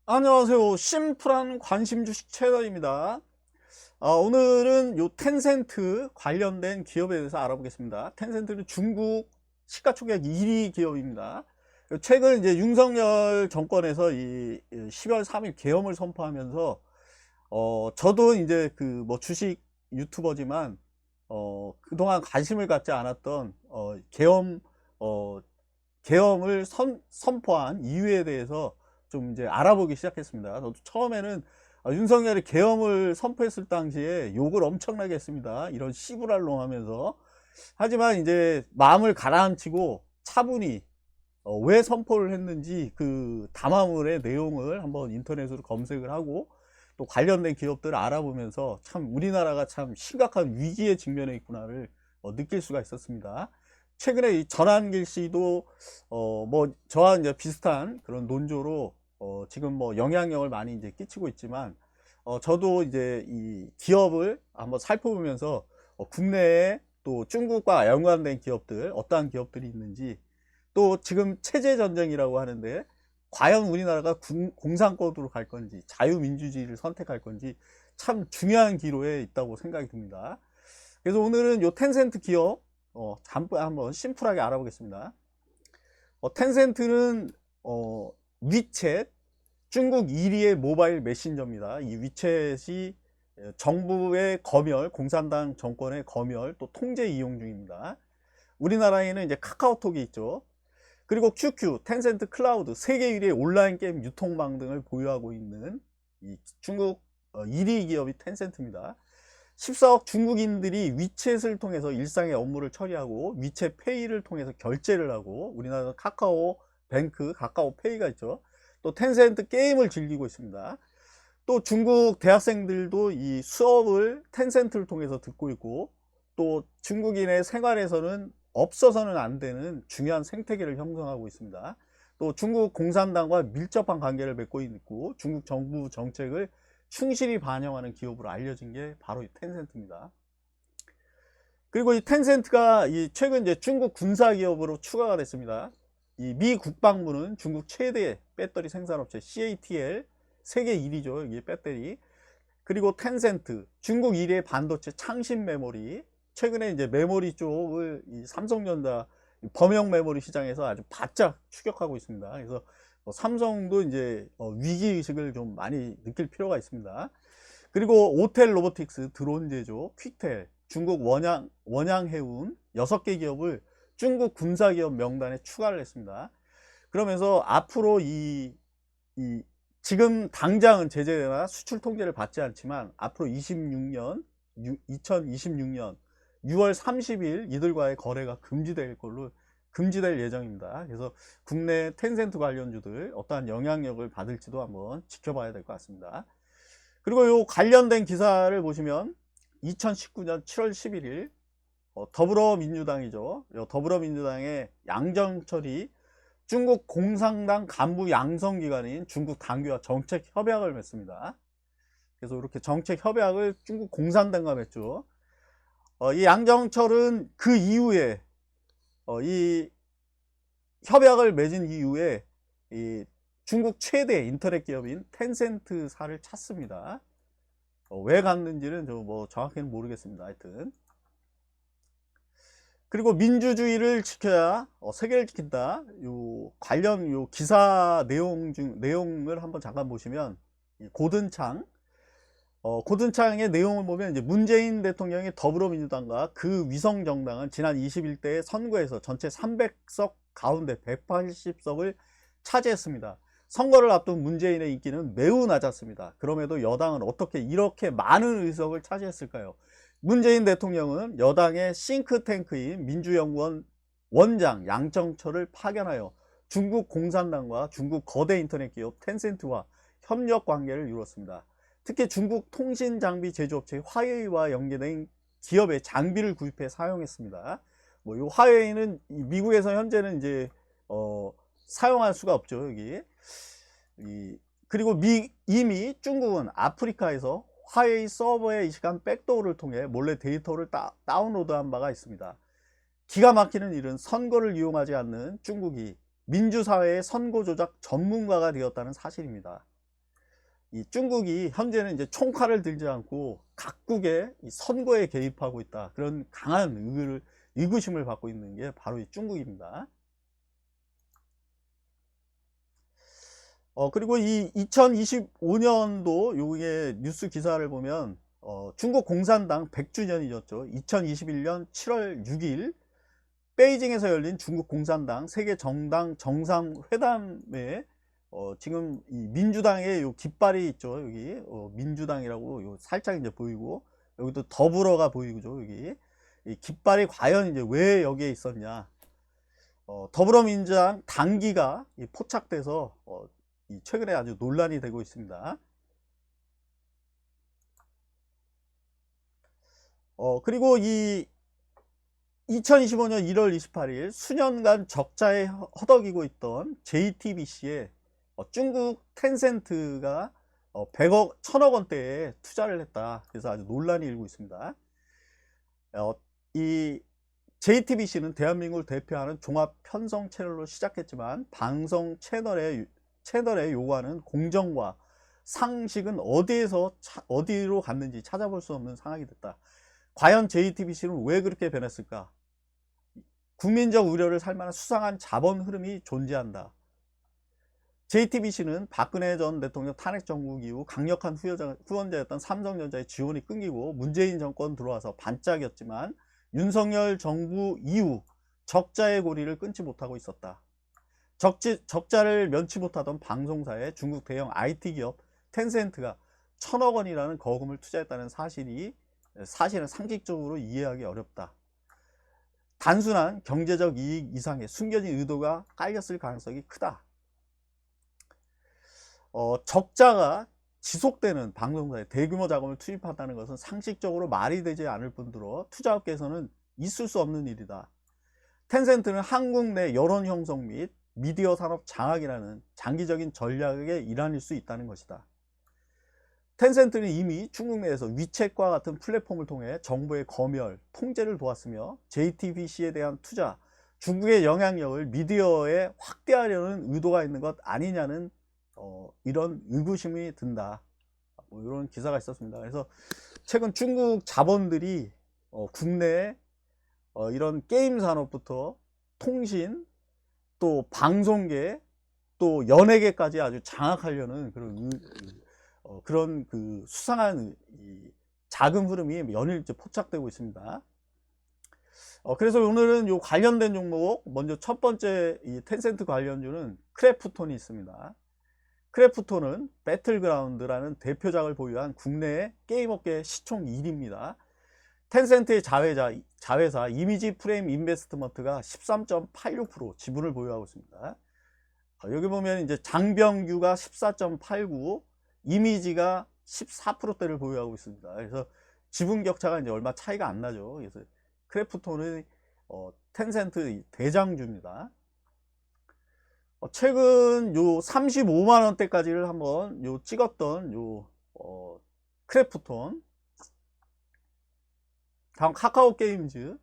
안녕하세요. 심플한 관심 주식 채널입니다. 오늘은 요 텐센트 관련된 기업에 대해서 알아보겠습니다. 텐센트는 중국 시가총액 1위 기업입니다. 최근 이제 윤석열 정권에서 이 10월 3일 계엄을 선포하면서 저도 이제 그 뭐 주식 유튜버지만 그동안 관심을 갖지 않았던 어, 계엄을 선포한 이유에 대해서 좀 이제 알아보기 시작했습니다. 저도 처음에는 윤석열이 계엄을 선포했을 당시에 욕을 엄청나게 했습니다. 이런 씨부랄놈 하면서. 하지만 이제 마음을 가라앉히고 차분히 왜 선포를 했는지 그 담화물의 내용을 한번 인터넷으로 검색을 하고 또 관련된 기업들을 알아보면서 참 우리나라가 참 심각한 위기에 직면해 있구나를 느낄 수가 있었습니다. 최근에 이 전한길 씨도 뭐 저와 이제 비슷한 그런 논조로 지금 뭐 영향력을 많이 이제 끼치고 있지만 저도 이제 이 기업을 한번 살펴보면서 국내에 또 중국과 연관된 기업들 어떠한 기업들이 있는지 또 지금 체제 전쟁이라고 하는데 과연 우리나라가 공산권으로 갈 건지 자유민주주의를 선택할 건지 참 중요한 기로에 있다고 생각이 듭니다. 그래서 오늘은 요 텐센트 기업 잠깐 한번 심플하게 알아보겠습니다. 텐센트는 위챗 중국 1위의 모바일 메신저입니다. 이 위챗이 정부의 검열, 공산당 정권의 검열 또 통제 이용 중입니다. 우리나라에는 이제 카카오톡이 있죠. 그리고 QQ, 텐센트 클라우드, 세계 1위의 온라인 게임 유통망 등을 보유하고 있는 이 중국 1위 기업이 텐센트입니다. 14억 중국인들이 위챗을 통해서 일상의 업무를 처리하고 위챗 페이를 통해서 결제를 하고 우리나라는 카카오 뱅크, 카카오 페이가 있죠. 또 텐센트 게임을 즐기고 있습니다. 또 중국 대학생들도 이 수업을 텐센트를 통해서 듣고 있고 또 중국인의 생활에서는 없어서는 안 되는 중요한 생태계를 형성하고 있습니다. 또 중국 공산당과 밀접한 관계를 맺고 있고 중국 정부 정책을 충실히 반영하는 기업으로 알려진 게 바로 이 텐센트입니다. 그리고 이 텐센트가 이 최근 이제 중국 군사 기업으로 추가가 됐습니다. 이 미 국방부는 중국 최대 배터리 생산업체 CATL 세계 1위죠. 이게 배터리. 그리고 텐센트 중국 1위의 반도체 창신 메모리. 최근에 이제 메모리 쪽을 이 삼성전자 범용 메모리 시장에서 아주 바짝 추격하고 있습니다. 그래서 삼성도 이제 위기 의식을 좀 많이 느낄 필요가 있습니다. 그리고 오텔 로보틱스 드론 제조 퀵텔 중국 원양해운 6개 기업을 중국 군사기업 명단에 추가를 했습니다. 그러면서 앞으로 이 지금 당장은 제재나 수출 통제를 받지 않지만 앞으로 2026년 6월 30일 이들과의 거래가 금지될 예정입니다. 그래서 국내 텐센트 관련주들 어떠한 영향력을 받을지도 한번 지켜봐야 될 것 같습니다. 그리고 요 관련된 기사를 보시면 2019년 7월 11일 더불어민주당이죠. 더불어민주당의 양정철이 중국 공산당 간부 양성기관인 중국 당규와 정책 협약을 맺습니다. 그래서 이렇게 정책 협약을 중국 공산당과 맺죠. 이 양정철은 그 이후에 이 협약을 맺은 이후에 이 중국 최대 인터넷 기업인 텐센트사를 찾습니다. 왜 갔는지는 저 뭐 정확히는 모르겠습니다. 하여튼 그리고 민주주의를 지켜야 세계를 지킨다. 요 관련 요 기사 내용을 한번 잠깐 보시면 고든창의 내용을 보면 이제 문재인 대통령이 더불어민주당과 그 위성 정당은 지난 21대 선거에서 전체 300석 가운데 180석을 차지했습니다. 선거를 앞둔 문재인의 인기는 매우 낮았습니다. 그럼에도 여당은 어떻게 이렇게 많은 의석을 차지했을까요? 문재인 대통령은 여당의 싱크탱크인 민주연구원 원장 양정철을 파견하여 중국 공산당과 중국 거대 인터넷 기업 텐센트와 협력 관계를 이루었습니다. 특히 중국 통신 장비 제조업체 화웨이와 연계된 기업의 장비를 구입해 사용했습니다. 뭐 이 화웨이는 미국에서 현재는 이제 사용할 수가 없죠. 여기 그리고 이미 중국은 아프리카에서 화웨이 서버에 이식한 백도어를 통해 몰래 데이터를 다운로드한 바가 있습니다. 기가 막히는 일은 선거를 이용하지 않는 중국이 민주사회의 선거 조작 전문가가 되었다는 사실입니다. 이 중국이 현재는 이제 총칼을 들지 않고 각국의 이 선거에 개입하고 있다. 그런 강한 의구심을 받고 있는 게 바로 이 중국입니다. 그리고 이 2025년도 요게 뉴스 기사를 보면 중국 공산당 100주년이었죠. 2021년 7월 6일 베이징에서 열린 중국 공산당 세계 정당 정상회담에 지금 이 민주당의 요 깃발이 있죠. 여기 민주당이라고 요 살짝 이제 보이고, 여기도 더불어가 보이죠. 여기 이 깃발이 과연 이제 왜 여기에 있었냐? 더불어민주당 당기가 포착돼서 이 최근에 아주 논란이 되고 있습니다. 그리고 이 2025년 1월 28일 수년간 적자에 허덕이고 있던 JTBC에 중국 텐센트가 100억, 1000억 원대에 투자를 했다. 그래서 아주 논란이 일고 있습니다. 이 JTBC는 대한민국을 대표하는 종합 편성 채널로 시작했지만 방송 채널에 요구하는 공정과 상식은 어디로 갔는지 찾아볼 수 없는 상황이 됐다. 과연 JTBC는 왜 그렇게 변했을까? 국민적 우려를 살만한 수상한 자본 흐름이 존재한다. JTBC는 박근혜 전 대통령 탄핵 정국 이후 강력한 후원자였던 삼성전자의 지원이 끊기고 문재인 정권 들어와서 반짝였지만 윤석열 정부 이후 적자의 고리를 끊지 못하고 있었다. 적자를 면치 못하던 방송사에 중국 대형 IT 기업 텐센트가 1000억 원이라는 거금을 투자했다는 사실은 상식적으로 이해하기 어렵다. 단순한 경제적 이익 이상의 숨겨진 의도가 깔렸을 가능성이 크다. 적자가 지속되는 방송사에 대규모 자금을 투입한다는 것은 상식적으로 말이 되지 않을 뿐더러 투자업계에서는 있을 수 없는 일이다. 텐센트는 한국 내 여론 형성 및 미디어 산업 장악이라는 장기적인 전략의 일환일 수 있다는 것이다. 텐센트는 이미 중국 내에서 위챗과 같은 플랫폼을 통해 정부의 검열, 통제를 도왔으며 JTBC에 대한 투자, 중국의 영향력을 미디어에 확대하려는 의도가 있는 것 아니냐는 이런 의구심이 든다. 뭐 이런 기사가 있었습니다. 그래서 최근 중국 자본들이 국내 이런 게임 산업부터 통신, 또 방송계, 또 연예계까지 아주 장악하려는 그런 그 수상한 자금 흐름이 연일째 포착되고 있습니다. 그래서 오늘은 요 관련된 종목, 먼저 첫 번째 이 텐센트 관련주는 크래프톤이 있습니다. 크래프톤은 배틀그라운드라는 대표작을 보유한 국내 게임업계 시총 1위입니다. 텐센트의 자회사 이미지 프레임 인베스트먼트가 13.86% 지분을 보유하고 있습니다. 여기 보면 이제 장병규가 14.89, 이미지가 14%대를 보유하고 있습니다. 그래서 지분 격차가 이제 얼마 차이가 안 나죠. 그래서 크래프톤은 텐센트 대장주입니다. 최근 요 35만 원대까지를 한번 찍었던 크래프톤. 다음 카카오 게임즈.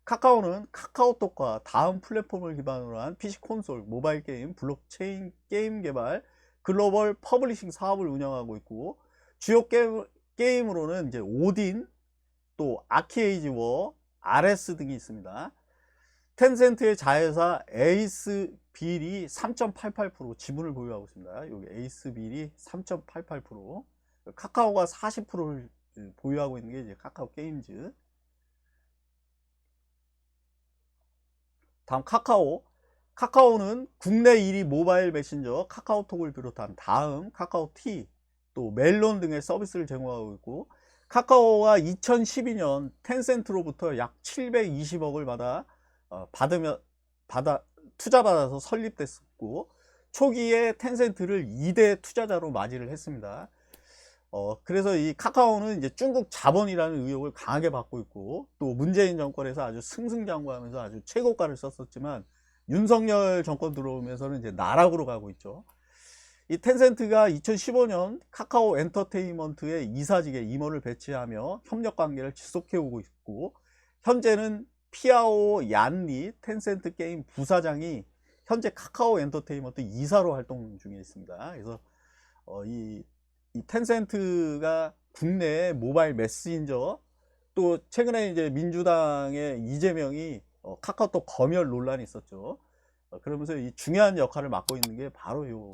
카카오는 카카오톡과 다음 플랫폼을 기반으로 한 PC 콘솔, 모바일 게임, 블록체인 게임 개발, 글로벌 퍼블리싱 사업을 운영하고 있고, 주요 게임으로는 이제 오딘, 또 아키에이지 워, RS 등이 있습니다. 텐센트의 자회사 에이스빌이 3.88% 지분을 보유하고 있습니다. 여기 에이스빌이 3.88%, 카카오가 40%를 보유하고 있는 게 이제 카카오 게임즈. 다음 카카오는 국내 1위 모바일 메신저 카카오톡을 비롯한 다음, 카카오티, 또 멜론 등의 서비스를 제공하고 있고, 카카오가 2012년 텐센트로부터 약 720억을 투자받아서 설립됐었고, 초기에 텐센트를 2대 투자자로 맞이를 했습니다. 그래서 이 카카오는 이제 중국 자본이라는 의혹을 강하게 받고 있고, 또 문재인 정권에서 아주 승승장구하면서 아주 최고가를 썼었지만, 윤석열 정권 들어오면서는 이제 나락으로 가고 있죠. 이 텐센트가 2015년 카카오 엔터테인먼트의 이사직에 임원을 배치하며 협력 관계를 지속해 오고 있고, 현재는 피아오 얀리 텐센트 게임 부사장이 현재 카카오 엔터테인먼트 이사로 활동 중에 있습니다. 그래서 이 이 텐센트가 국내 모바일 메신저, 또 최근에 이제 민주당의 이재명이 카카오톡 검열 논란이 있었죠. 그러면서 이 중요한 역할을 맡고 있는 게 바로 요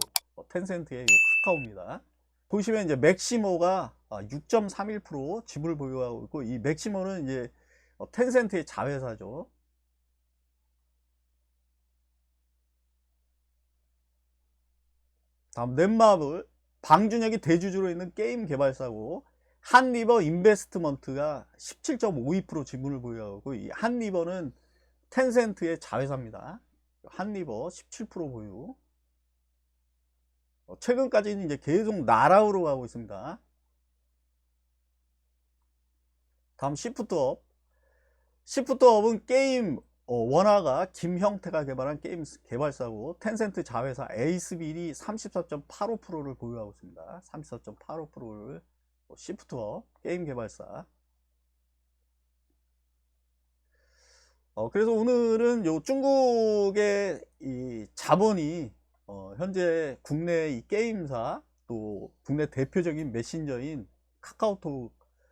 텐센트의 요 카카오입니다. 보시면 이제 맥시모가 6.31% 지분을 보유하고 있고, 이 맥시모는 이제 텐센트의 자회사죠. 다음 넷마블, 방준혁이 대주주로 있는 게임 개발사고, 한리버 인베스트먼트가 17.52% 지분을 보유하고, 이 한리버는 텐센트의 자회사입니다. 한리버 17% 보유. 최근까지는 이제 계속 나라우로 가고 있습니다. 다음 시프트업. 시프트업은 게임 원화가 김형태가 개발한 게임 개발사고, 텐센트 자회사 에이스빌이 34.85%를 보유하고 있습니다. 34.85%를 시프트업 게임 개발사. 그래서 오늘은 요 중국의 이 자본이 현재 국내 이 게임사, 또 국내 대표적인 메신저인 카카오톡